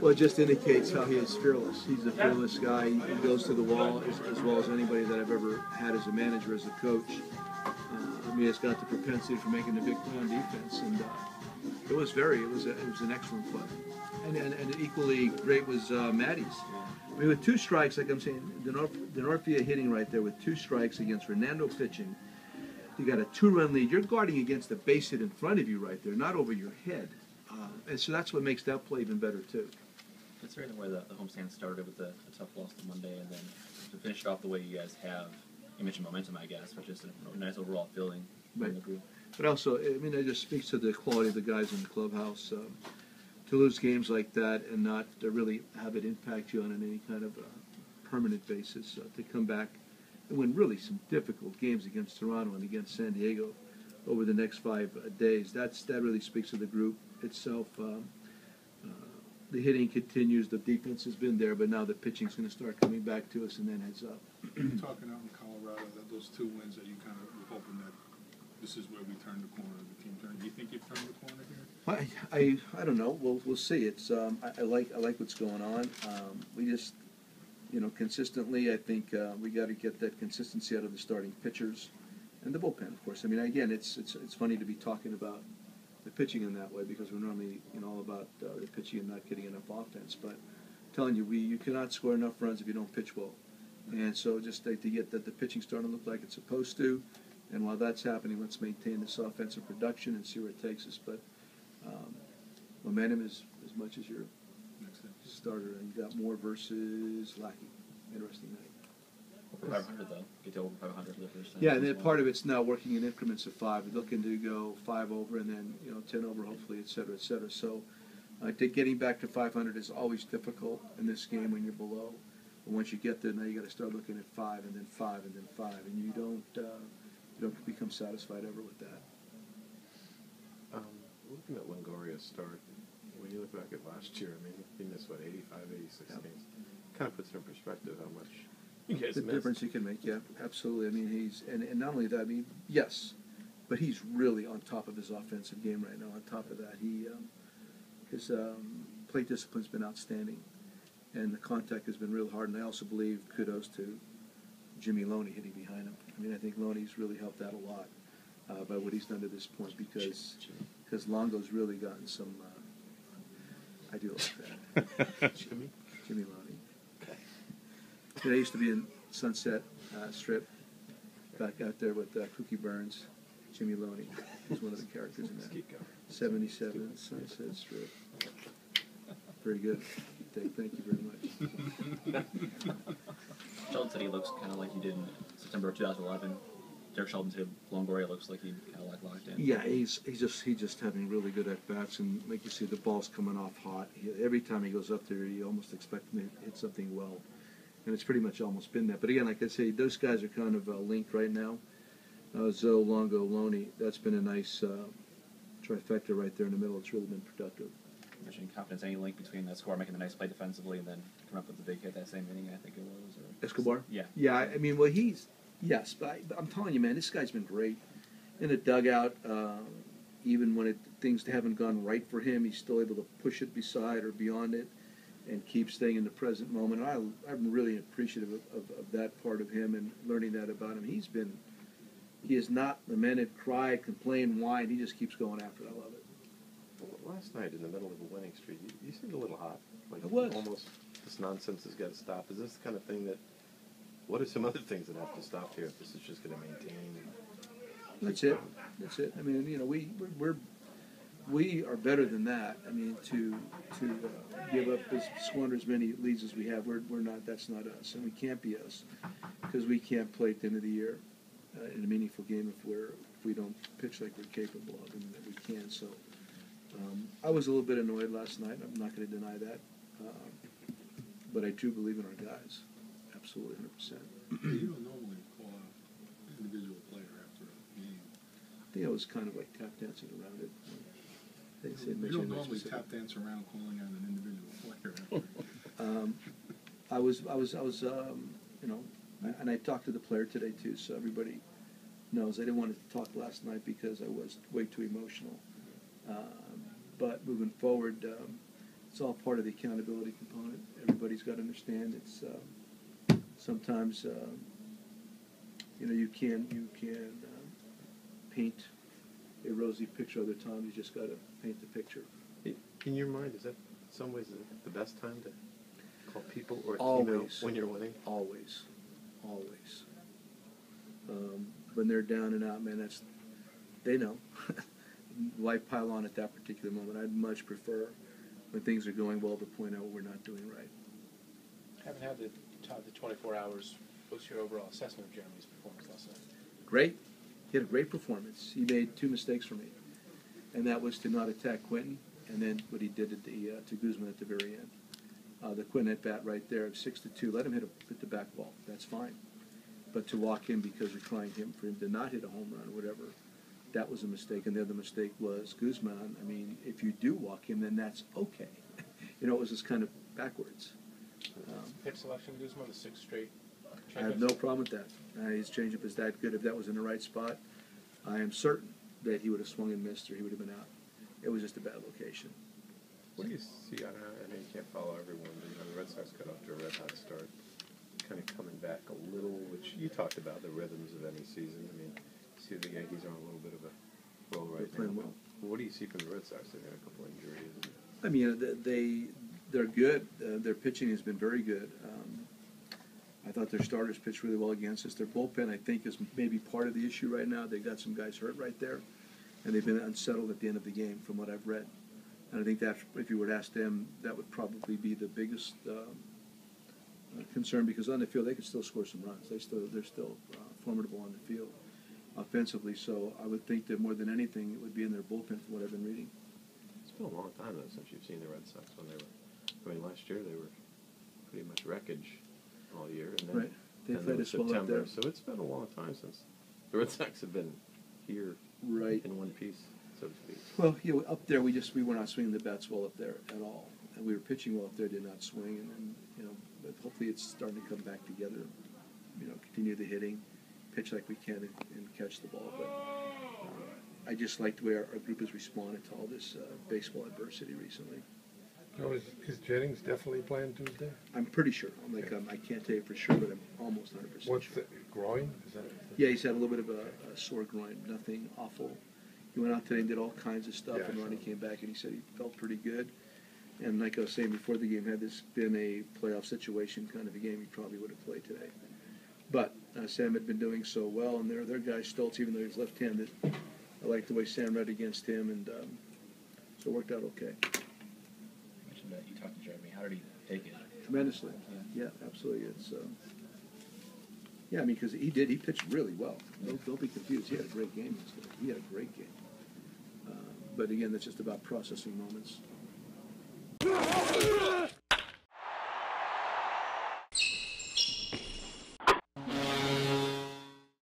Well, it just indicates how he is fearless. He's a fearless guy. He goes to the wall as well as anybody that I've ever had as a manager, as a coach. I mean, he's got the propensity for making the big play on defense, and it was an excellent play. And equally great was Maddie's. I mean, with 2 strikes, like I'm saying, Denorfia hitting right there with 2 strikes against Fernando pitching. You got a 2-run lead. You're guarding against the base hit in front of you right there, not over your head. And so that's what makes that play even better, too. Considering the way the homestand started with a tough loss on Monday, and then to finish it off the way you guys have, you mentioned momentum, I guess, but just a nice overall feeling in the group. But also, I mean, it just speaks to the quality of the guys in the clubhouse. To lose games like that and not really have it impact you on any kind of permanent basis, to come back and win really some difficult games against Toronto and against San Diego over the next 5 days, that really speaks to the group itself. The hitting continues, the defense has been there, but now the pitching's going to start coming back to us and then heads up. You're talking out in Colorado, that those 2 wins that you kind of were hoping that this is where we turn the corner, the team turn. Do you think you've turned the corner here? I don't know. We'll see. It's I like what's going on. We just consistently. I think we got to get that consistency out of the starting pitchers and the bullpen, of course. I mean, again, it's funny to be talking about the pitching in that way because we're normally all about the pitching and not getting enough offense. But I'm telling you, you cannot score enough runs if you don't pitch well. And so just to get the pitching starting to look like it's supposed to. And while that's happening, let's maintain this offensive production and see where it takes us. But momentum is as much as your starter. And you got Moore versus Lackey. Interesting night. Over 500, though. Get to over 500 for the first time. Yeah, and then part of it's now working in increments of 5. We're looking to go 5 over and then 10 over, hopefully, et cetera, et cetera. So getting back to 500 is always difficult in this game when you're below. But once you get there, now you got to start looking at 5 and then 5 and then 5, and you don't become satisfied ever with that. Looking at Longoria's start, when you look back at last year, I mean, he missed, 85, 86 games. Kind of puts in perspective how much you guys missed. Difference he can make, yeah, absolutely. I mean, he's, and not only that, I mean, yes, but he's really on top of his offensive game right now. On top of that, his plate discipline's been outstanding, and the contact has been real hard, and I also believe kudos to Jimmy Loney hitting behind him. I mean, I think Loney's really helped out a lot by what he's done to this point because Longo's really gotten some. I do like that. Jimmy Loney. Okay. I used to be in Sunset Strip, back out there with Cookie Burns. Jimmy Loney was one of the characters in that. 77 Sunset Strip. Very good. Thank you very much. Sheldon said he looks kind of like he did in September of 2011. Derek Sheldon said Longoria looks like he kind of like locked in. Yeah, he's just having really good at bats, and like you see, the ball's coming off hot. Every time he goes up there, you almost expect him to hit something well, and it's pretty much almost been that. But again, like I say, those guys are kind of linked right now. Zoe, Longo, Loney. That's been a nice trifecta right there in the middle. It's really been productive. Mentioning confidence, any link between that score, making the nice play defensively, and then coming up with the big hit that same inning, I think it was. Or Escobar? Yeah. Yeah, I mean, well, yes, but I'm telling you, man, this guy's been great in the dugout. Even when things haven't gone right for him, he's still able to push it beside or beyond it and keep staying in the present moment. I'm really appreciative of that part of him and learning that about him. He is not the man that cry, complain, whine. He just keeps going after it. I love it. Well, last night, in the middle of a winning streak, you seemed a little hot. Like it was. Almost, this nonsense has got to stop. Is this the kind of thing that, what are some other things that have to stop here if this is just going to maintain? That's it. I mean, we are better than that. I mean, to give up, squander as many leads as we have, we're not. That's not us, and we can't be us because we can't play at the end of the year in a meaningful game if we don't pitch like we're capable of, and that we can. So I was a little bit annoyed last night. I'm not going to deny that, but I do believe in our guys, absolutely, 100%. You don't normally call out an individual player after a game. I think I was kind of like tap dancing around it. You don't normally tap dance around calling out an individual player after I was, and I talked to the player today too, so everybody knows. I didn't want to talk last night because I was way too emotional. But moving forward, it's all part of the accountability component. Everybody's got to understand it's sometimes you can paint a rosy picture. Other times you just got to paint the picture. In your mind, is that in some ways the best time to call people or a team Always. out when you're winning? Always. When they're down and out, man, they know. Why pile on at that particular moment? I'd much prefer when things are going well to point out what we're not doing right. Haven't had the 24 hours. What's your overall assessment of Jeremy's performance last night? Great. He had a great performance. He made 2 mistakes for me, and that was to not attack Quentin, and then what he did to Guzman at the very end. The Quentin at bat right there, 6-2. Let him hit the back ball. That's fine. But to walk in because you're trying for him to not hit a home run or whatever, that was a mistake. And the other mistake was Guzman. I mean, if you do walk him, then that's okay. It was just kind of backwards. Pitch selection, Guzman, the 6th straight. I have no problem with that. His changeup is that good. If that was in the right spot, I am certain that he would have swung and missed or he would have been out. It was just a bad location. What do you see? I know you can't follow everyone, but the Red Sox got off to a red hot start, kind of coming back a little, which you talked about the rhythms of any season. I mean, you see the Yankees are on a little bit of a roll right They're playing now. well. What do you see from the Red Sox? They've had a couple injuries. I mean, they're good. Their pitching has been very good. I thought their starters pitched really well against us. Their bullpen, I think, is maybe part of the issue right now. They got some guys hurt right there, and they've been unsettled at the end of the game, from what I've read. And I think that if you were to ask them, that would probably be the biggest concern, because on the field they can still score some runs. They're still formidable on the field offensively. So I would think that more than anything, it would be in their bullpen, from what I've been reading. It's been a long time though since you've seen the Red Sox when they were. I mean, last year they were pretty much wreckage all year, and then Right. They then played there was us well up September. there. So it's been a long time since the Red Sox have been here Right. in one piece, so to speak. Well, up there we were not swinging the bats well up there at all, and we were pitching well up there, did not swing, and then but hopefully it's starting to come back together. Continue the hitting, pitch like we can, and catch the ball. But I just like the way our group has responded to all this baseball adversity recently. Is Jennings definitely playing Tuesday? I'm pretty sure. I can't tell you for sure, but I'm almost 100% What's sure. the groin? Is that? Yeah, he's had a little bit of a sore groin. Nothing awful. He went out today and did all kinds of stuff, Yeah, and Ronnie sure. came back and he said he felt pretty good. And like I was saying before the game, had this been a playoff situation kind of a game, he probably would have played today. But Sam had been doing so well, and their guy Stoltz, even though he's left-handed, I liked the way Sam read against him, and so it worked out okay. You mentioned that you talked to Jeremy. How did he take it? Tremendously. Yeah, absolutely. It's I mean, because he pitched really well. Don't be confused. He had a great game yesterday. He had a great game. But again, that's just about processing moments.